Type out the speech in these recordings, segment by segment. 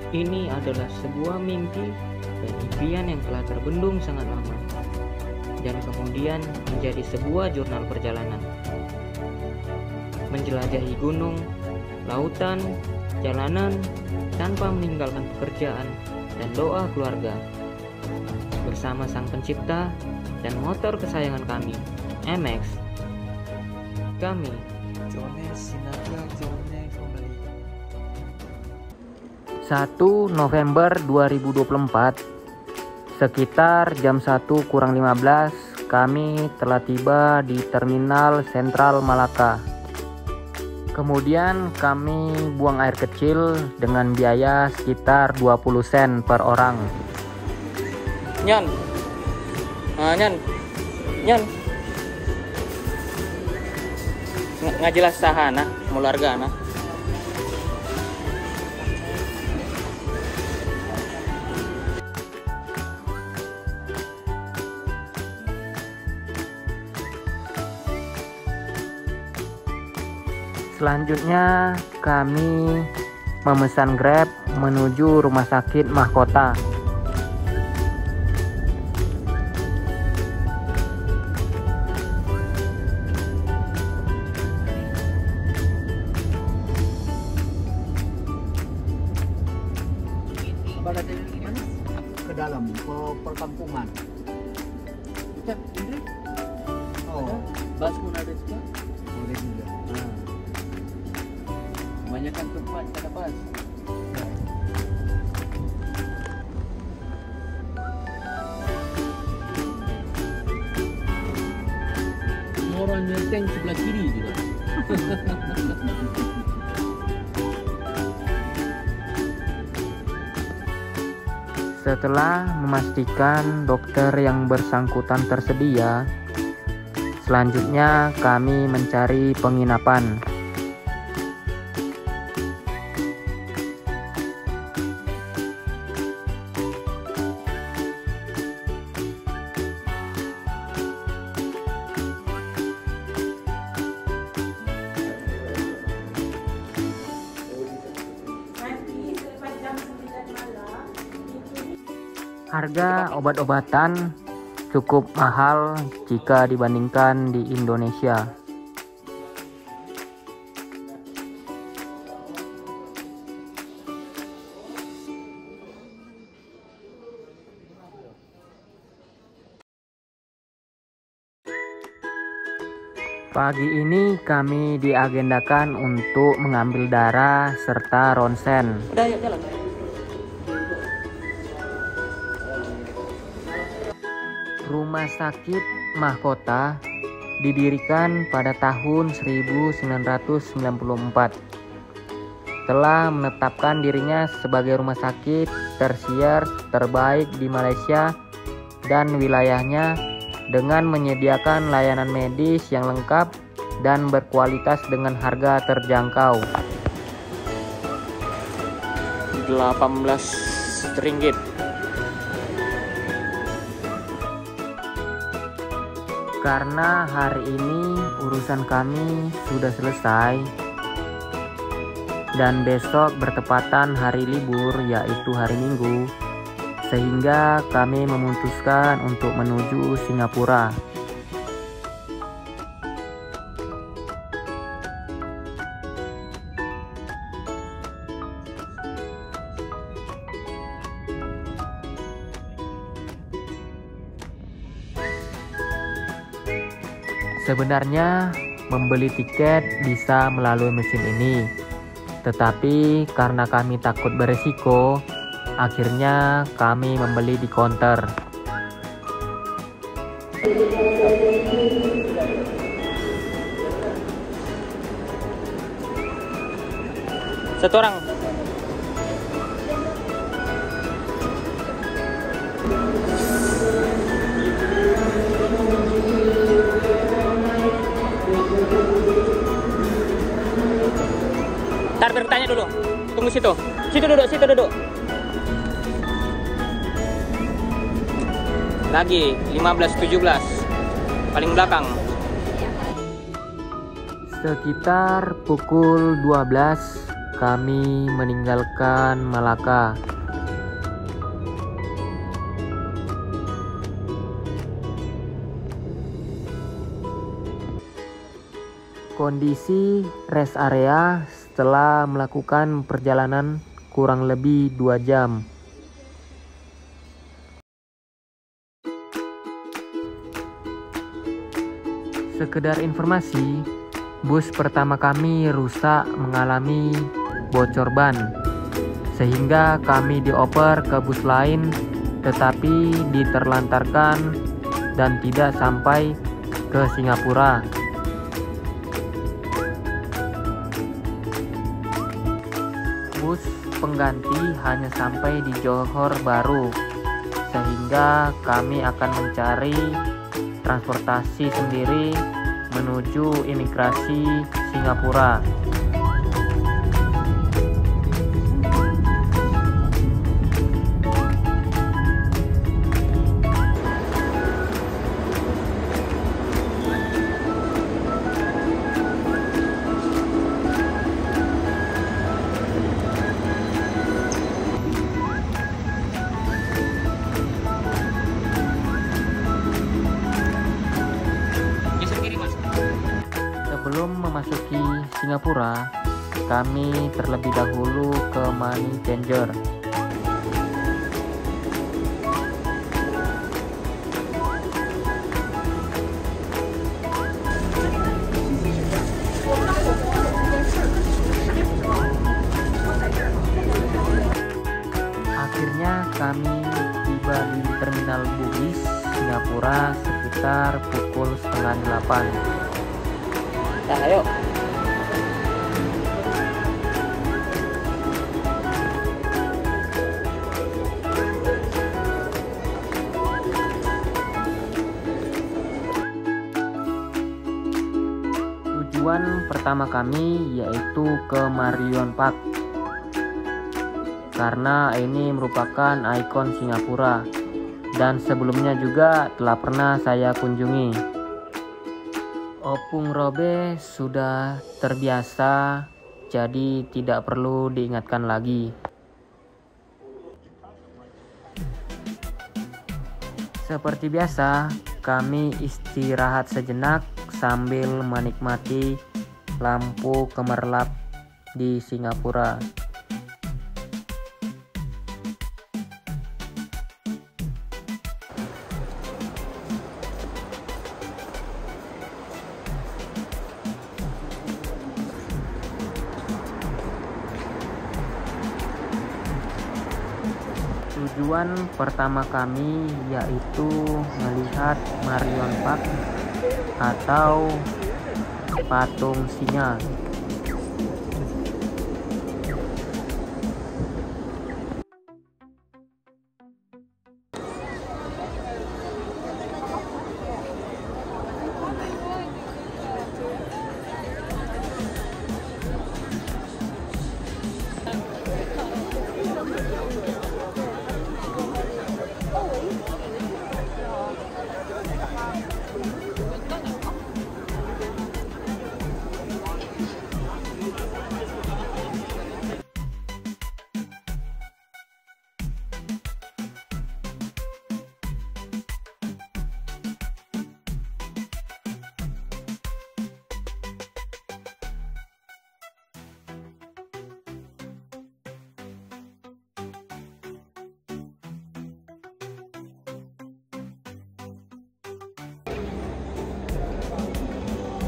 Ini adalah sebuah mimpi dan impian yang telah terbendung sangat lama, dan kemudian menjadi sebuah jurnal perjalanan. Menjelajahi gunung, lautan, jalanan, tanpa meninggalkan pekerjaan dan doa keluarga. Bersama Sang Pencipta dan motor kesayangan kami, MX. Kami, Jones Sinaga Jones kembali. 1 November 2024, sekitar jam 1:15, kami telah tiba di Terminal Sentral Malaka. Kemudian kami buang air kecil dengan biaya sekitar 20 sen per orang. Nyan, Nyan, nggak jelas sahana, mularga nah. Selanjutnya kami memesan Grab menuju rumah sakit Mahkota. Pada mana? Ke dalam, ke perkampungan. Oh, Bas pun ada juga. boleh juga. Kebanyakan tempat ada bas. Orang nyenteng sebelah kiri juga. Setelah memastikan dokter yang bersangkutan tersedia, selanjutnya kami mencari penginapan. Harga obat-obatan cukup mahal jika dibandingkan di Indonesia. Pagi ini kami diagendakan untuk mengambil darah serta ronsen. Udah, yuk jalan. Rumah sakit Mahkota didirikan pada tahun 1994. Telah menetapkan dirinya sebagai rumah sakit tersier terbaik di Malaysia dan wilayahnya dengan menyediakan layanan medis yang lengkap dan berkualitas dengan harga terjangkau. 18 ringgit. Karena hari ini urusan kami sudah selesai dan besok bertepatan hari libur yaitu hari Minggu, sehingga kami memutuskan untuk menuju Singapura. Sebenarnya membeli tiket bisa melalui mesin ini, tetapi karena kami takut beresiko, akhirnya kami membeli di counter. Satu orang. Ntar bertanya dulu. Tunggu situ. Situ duduk. Lagi 15-17. Paling belakang. Sekitar pukul 12 kami meninggalkan Malaka. Kondisi rest area setelah melakukan perjalanan kurang lebih 2 jam. Sekedar informasi, bus pertama kami rusak mengalami bocor ban, sehingga kami dioper ke bus lain tetapi diterlantarkan dan tidak sampai ke Singapura. Bus pengganti hanya sampai di Johor Bahru, sehingga kami akan mencari transportasi sendiri menuju imigrasi Singapura. Sebelum memasuki Singapura, kami terlebih dahulu ke Money Changer. Akhirnya kami tiba di Terminal Bugis, Singapura sekitar pukul 7:30. Nah, ayo. Tujuan pertama kami yaitu ke Marion Park, karena ini merupakan ikon Singapura dan sebelumnya juga telah pernah saya kunjungi. Opung Robe sudah terbiasa, jadi tidak perlu diingatkan lagi. Seperti biasa, kami istirahat sejenak sambil menikmati lampu gemerlap di Singapura. Tujuan pertama kami yaitu melihat Marion Park atau patung singa.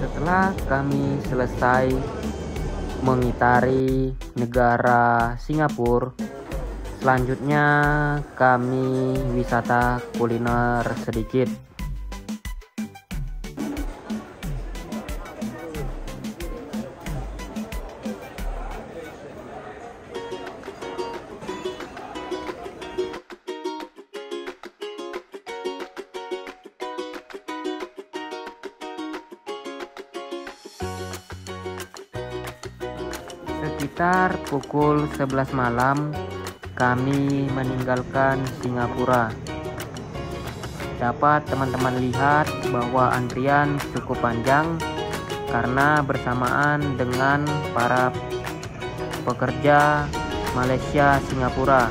Setelah kami selesai mengitari negara Singapura, selanjutnya kami wisata kuliner sedikit. Sekitar pukul 11 malam, kami meninggalkan Singapura. Dapat teman-teman lihat bahwa antrian cukup panjang karena bersamaan dengan para pekerja Malaysia Singapura.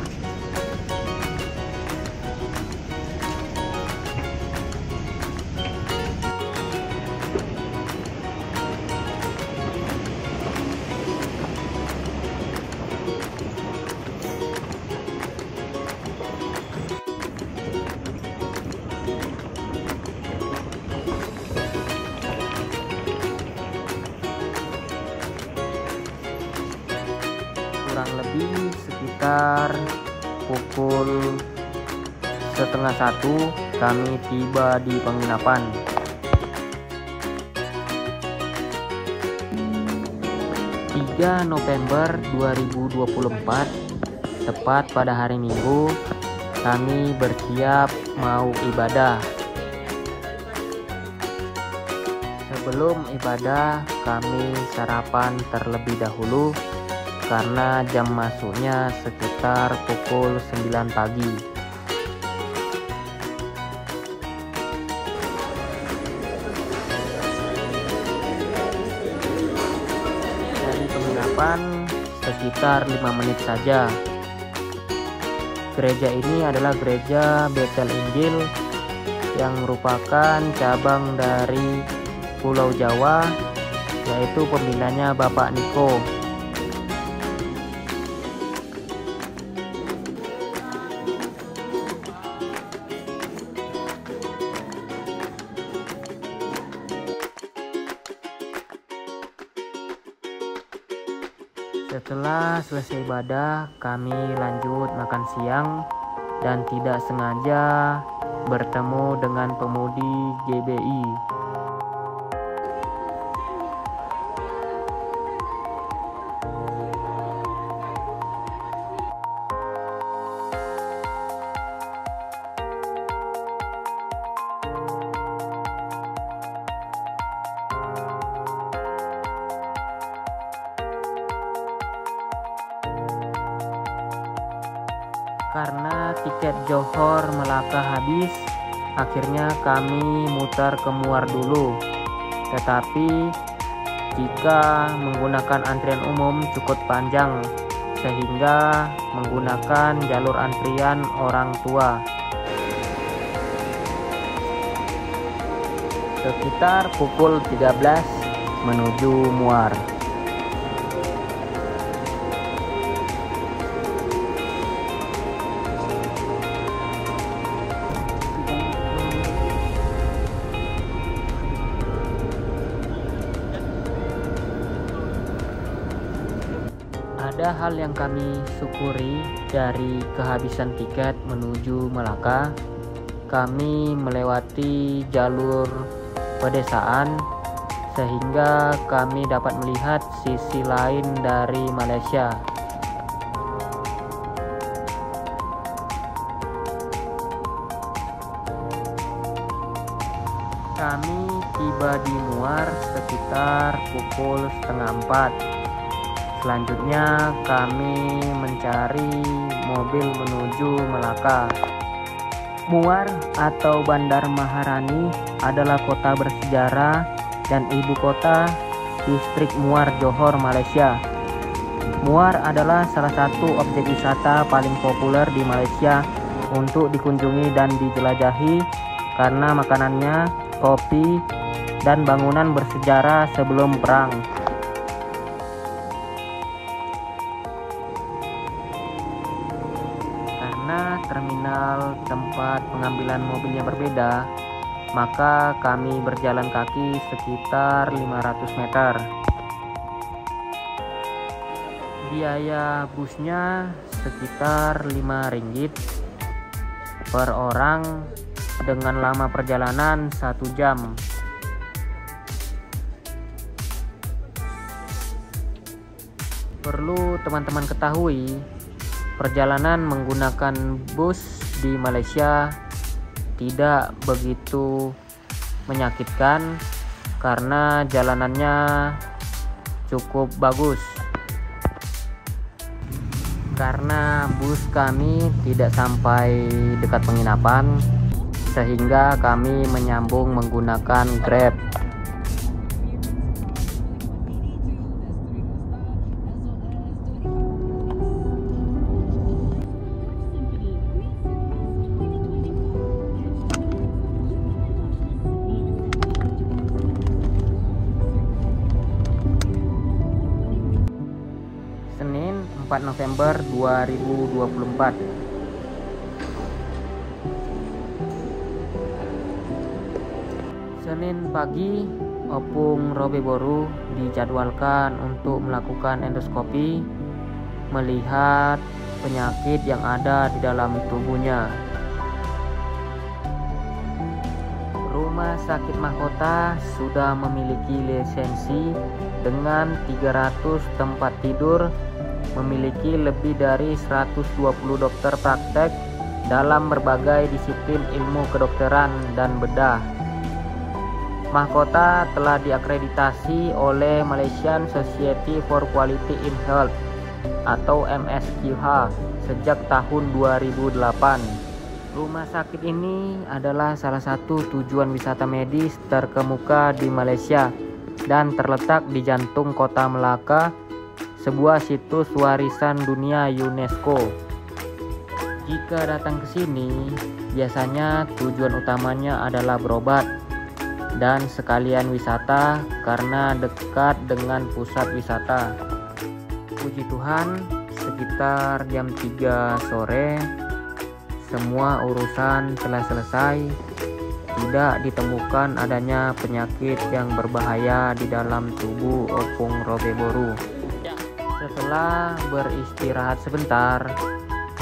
Kurang lebih sekitar pukul 12:30 kami tiba di penginapan. 3 November 2024, tepat pada hari Minggu, kami bersiap mau ibadah. Sebelum ibadah, kami sarapan terlebih dahulu karena jam masuknya sekitar pukul 9 pagi. Dari penginapan sekitar 5 menit saja. Gereja ini adalah gereja Bethel Injil yang merupakan cabang dari Pulau Jawa, yaitu pembinanya Bapak Niko. Setelah selesai ibadah, kami lanjut makan siang dan tidak sengaja bertemu dengan pemudi GBI. Karena tiket Johor Melaka habis, akhirnya kami mutar ke Muar dulu. Tetapi jika menggunakan antrian umum cukup panjang, sehingga menggunakan jalur antrian orang tua. Sekitar pukul 13 menuju Muar. Ada hal yang kami syukuri dari kehabisan tiket menuju Melaka. Kami melewati jalur pedesaan sehingga kami dapat melihat sisi lain dari Malaysia. Kami tiba di Muar sekitar pukul 3:30. Selanjutnya kami mencari mobil menuju Melaka. Muar atau Bandar Maharani adalah kota bersejarah dan ibu kota distrik Muar, Johor, Malaysia. Muar adalah salah satu objek wisata paling populer di Malaysia untuk dikunjungi dan dijelajahi karena makanannya, kopi, dan bangunan bersejarah sebelum perang. Karena terminal tempat pengambilan mobilnya berbeda, maka kami berjalan kaki sekitar 500 meter. Biaya busnya sekitar RM5 per orang dengan lama perjalanan 1 jam. Perlu teman-teman ketahui, perjalanan menggunakan bus di Malaysia tidak begitu menyakitkan karena jalanannya cukup bagus. Karena bus kami tidak sampai dekat penginapan, sehingga kami menyambung menggunakan Grab. 4 November 2024. Senin pagi, Opung Robeboru dijadwalkan untuk melakukan endoskopi melihat penyakit yang ada di dalam tubuhnya. Rumah Sakit Mahkota sudah memiliki lisensi dengan 300 tempat tidur, memiliki lebih dari 120 dokter praktek dalam berbagai disiplin ilmu kedokteran dan bedah. Mahkota telah diakreditasi oleh Malaysian Society for Quality in Health atau MSQH sejak tahun 2008. Rumah sakit ini adalah salah satu tujuan wisata medis terkemuka di Malaysia dan terletak di jantung kota Melaka, sebuah situs warisan dunia UNESCO. Jika datang ke sini, biasanya tujuan utamanya adalah berobat dan sekalian wisata karena dekat dengan pusat wisata. Puji Tuhan, sekitar jam 3 sore semua urusan telah selesai. Tidak ditemukan adanya penyakit yang berbahaya di dalam tubuh Opung Robeboru. Setelah beristirahat sebentar,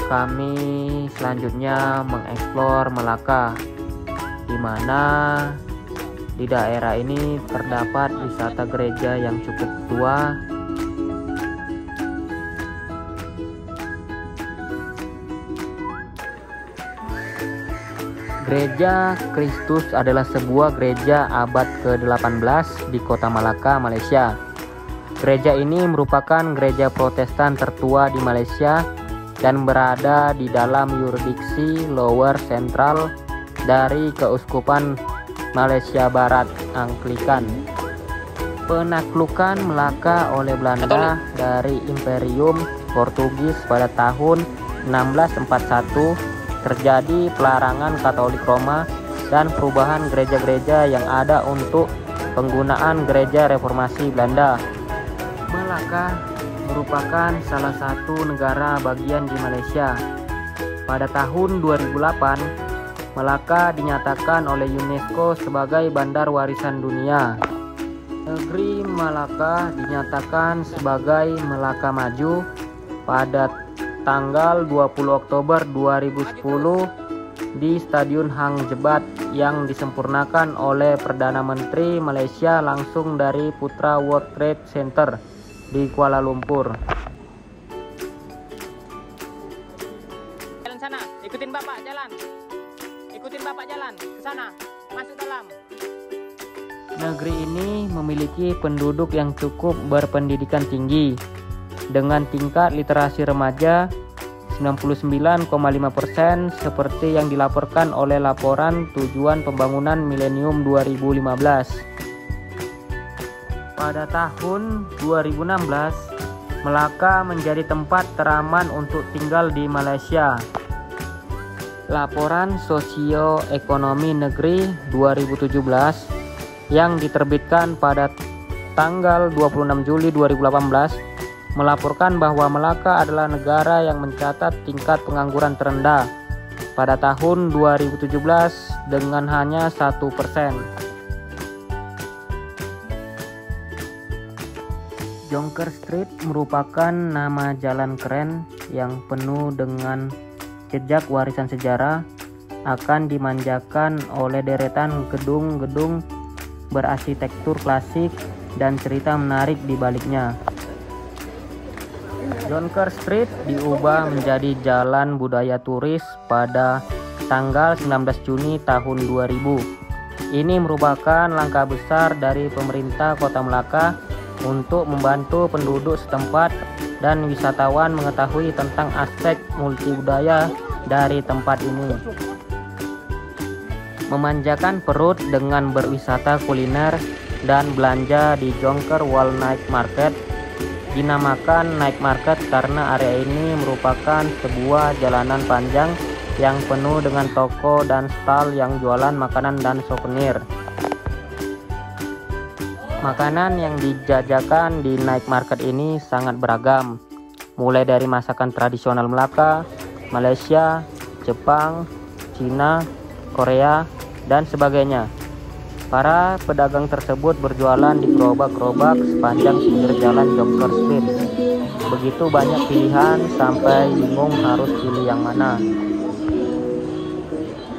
kami selanjutnya mengeksplor Melaka, di mana di daerah ini terdapat wisata gereja yang cukup tua. Gereja Kristus adalah sebuah gereja abad ke-18 di kota Malaka, Malaysia. Gereja ini merupakan gereja Protestan tertua di Malaysia dan berada di dalam yurisdiksi Lower Central dari Keuskupan Malaysia Barat Anglikan. Penaklukan Melaka oleh Belanda dari Imperium Portugis pada tahun 1641 terjadi pelarangan Katolik Roma dan perubahan gereja-gereja yang ada untuk penggunaan gereja reformasi Belanda. Melaka merupakan salah satu negara bagian di Malaysia. Pada tahun 2008, Melaka dinyatakan oleh UNESCO sebagai Bandar Warisan Dunia. Negeri Melaka dinyatakan sebagai Melaka Maju pada tanggal 20 Oktober 2010 di Stadion Hang Jebat yang disempurnakan oleh Perdana Menteri Malaysia langsung dari Putra World Trade Center di Kuala Lumpur. Jalan sana, ikutin Bapak jalan. Ikutin Bapak jalan ke sana, masuk dalam. Negeri ini memiliki penduduk yang cukup berpendidikan tinggi dengan tingkat literasi remaja 99,5% seperti yang dilaporkan oleh laporan Tujuan Pembangunan Milenium 2015. Pada tahun 2016, Melaka menjadi tempat teraman untuk tinggal di Malaysia. Laporan Sosioekonomi Negeri 2017 yang diterbitkan pada tanggal 26 Juli 2018 melaporkan bahwa Melaka adalah negara yang mencatat tingkat pengangguran terendah pada tahun 2017 dengan hanya 1%. Jonker Street merupakan nama jalan keren yang penuh dengan jejak warisan sejarah, akan dimanjakan oleh deretan gedung-gedung berarsitektur klasik dan cerita menarik di baliknya. Jonker Street diubah menjadi jalan budaya turis pada tanggal 19 Juni tahun 2000. Ini merupakan langkah besar dari pemerintah Kota Melaka untuk membantu penduduk setempat dan wisatawan mengetahui tentang aspek multibudaya dari tempat ini. Memanjakan perut dengan berwisata kuliner dan belanja di Jonker Wall Night Market. Dinamakan Night Market karena area ini merupakan sebuah jalanan panjang yang penuh dengan toko dan stall yang jualan makanan dan souvenir. Makanan yang dijajakan di Night Market ini sangat beragam, mulai dari masakan tradisional Melaka, Malaysia, Jepang, Cina, Korea, dan sebagainya. Para pedagang tersebut berjualan di gerobak-gerobak sepanjang pinggir jalan Jonker Street. Begitu banyak pilihan sampai bingung harus pilih yang mana.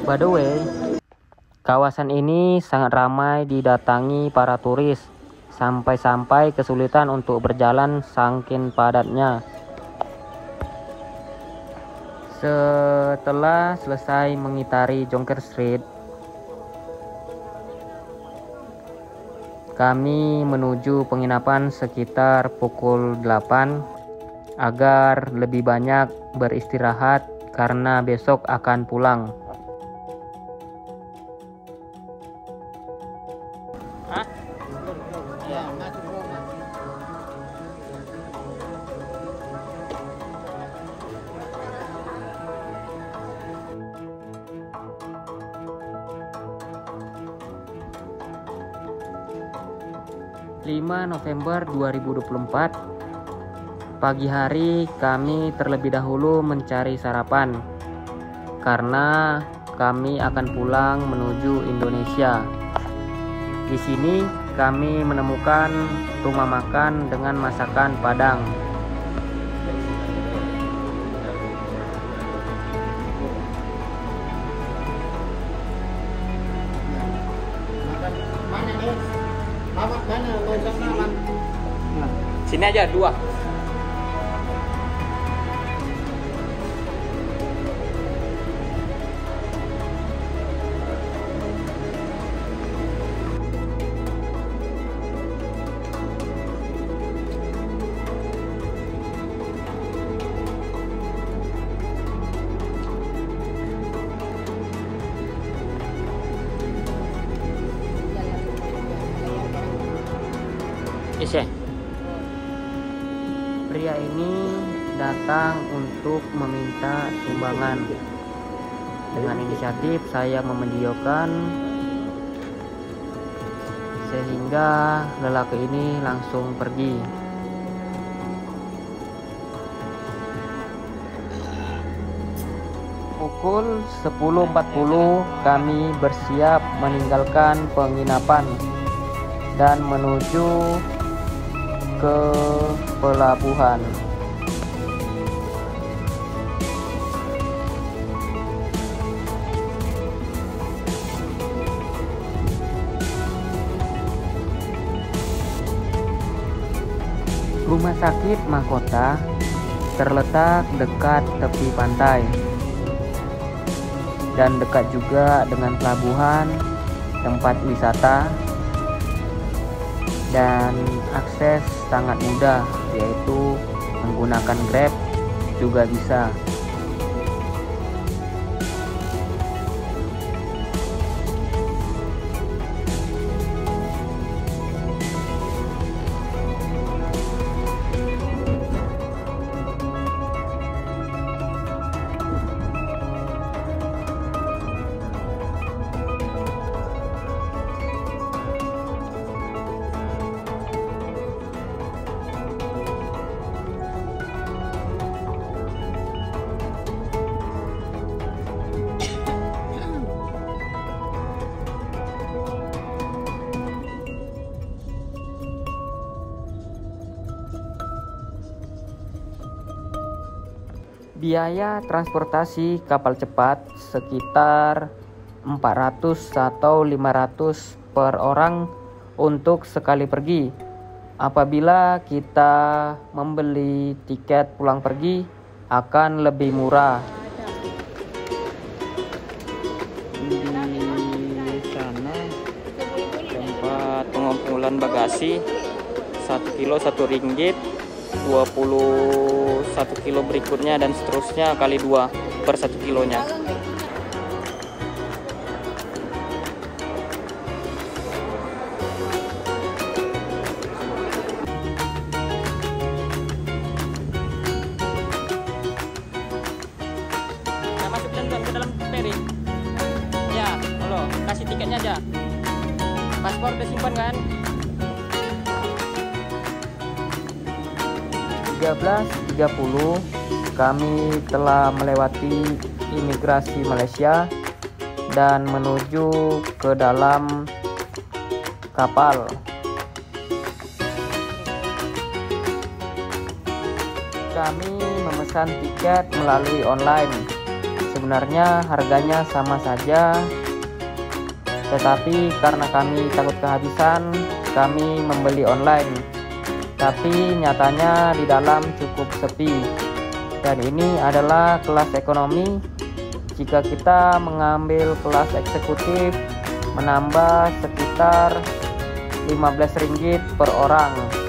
By the way, kawasan ini sangat ramai didatangi para turis, sampai-sampai kesulitan untuk berjalan saking padatnya. Setelah selesai mengitari Jonker Street, kami menuju penginapan sekitar pukul 8 agar lebih banyak beristirahat karena besok akan pulang. Hah? Ya, masuk Roma. November 2024, pagi hari kami terlebih dahulu mencari sarapan karena kami akan pulang menuju Indonesia. Di sini kami menemukan rumah makan dengan masakan Padang. Mana nih? Mamak mana? Mau sama mamak? Sini aja 2. Isi. Pria ini datang untuk meminta sumbangan. Dengan inisiatif saya memvideokan sehingga lelaki ini langsung pergi. Pukul 10.40 kami bersiap meninggalkan penginapan dan menuju ke pelabuhan. Rumah sakit Mahkota terletak dekat tepi pantai dan dekat juga dengan pelabuhan, tempat wisata, dan akses sangat mudah, yaitu menggunakan Grab juga bisa. Biaya transportasi kapal cepat sekitar 400 atau 500 per orang untuk sekali pergi. Apabila kita membeli tiket pulang pergi akan lebih murah. Di sana tempat pengumpulan bagasi 1 kilo 1 ringgit, 21 kilo berikutnya dan seterusnya kali 2 per 1 kilonya. Nah, masuk ke dalam ferry. Ya, halo, kasih tiketnya aja. Paspor udah simpan kan? 13.30 kami telah melewati imigrasi Malaysia dan menuju ke dalam kapal. Kami memesan tiket melalui online. Sebenarnya harganya sama saja, tetapi karena kami takut kehabisan, kami membeli online. Tapi nyatanya di dalam cukup sepi. Dan ini adalah kelas ekonomi. Jika kita mengambil kelas eksekutif, menambah sekitar Rp15 per orang.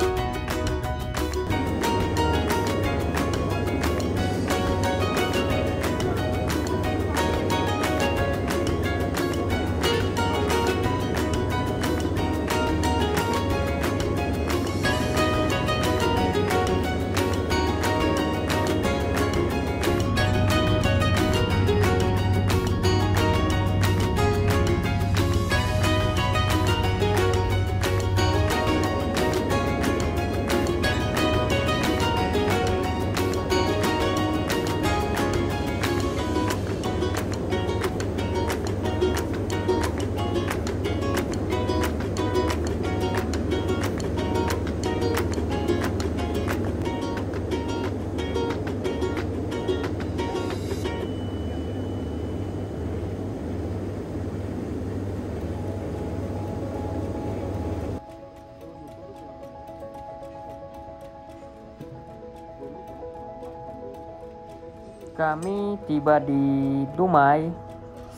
Kami tiba di Dumai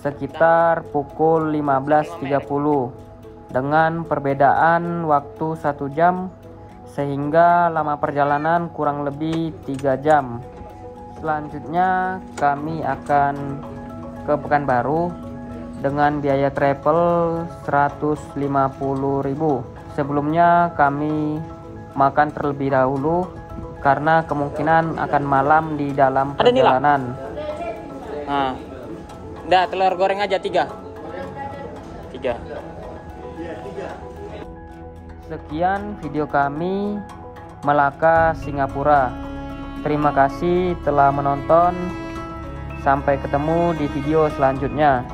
sekitar pukul 15.30 dengan perbedaan waktu 1 jam, sehingga lama perjalanan kurang lebih 3 jam. Selanjutnya kami akan ke Pekanbaru dengan biaya travel 150.000. Sebelumnya kami makan terlebih dahulu karena kemungkinan akan malam di dalam perjalanan. Nah, udah telur goreng aja 3. Sekian video kami Melaka, Singapura. Terima kasih telah menonton. Sampai ketemu di video selanjutnya.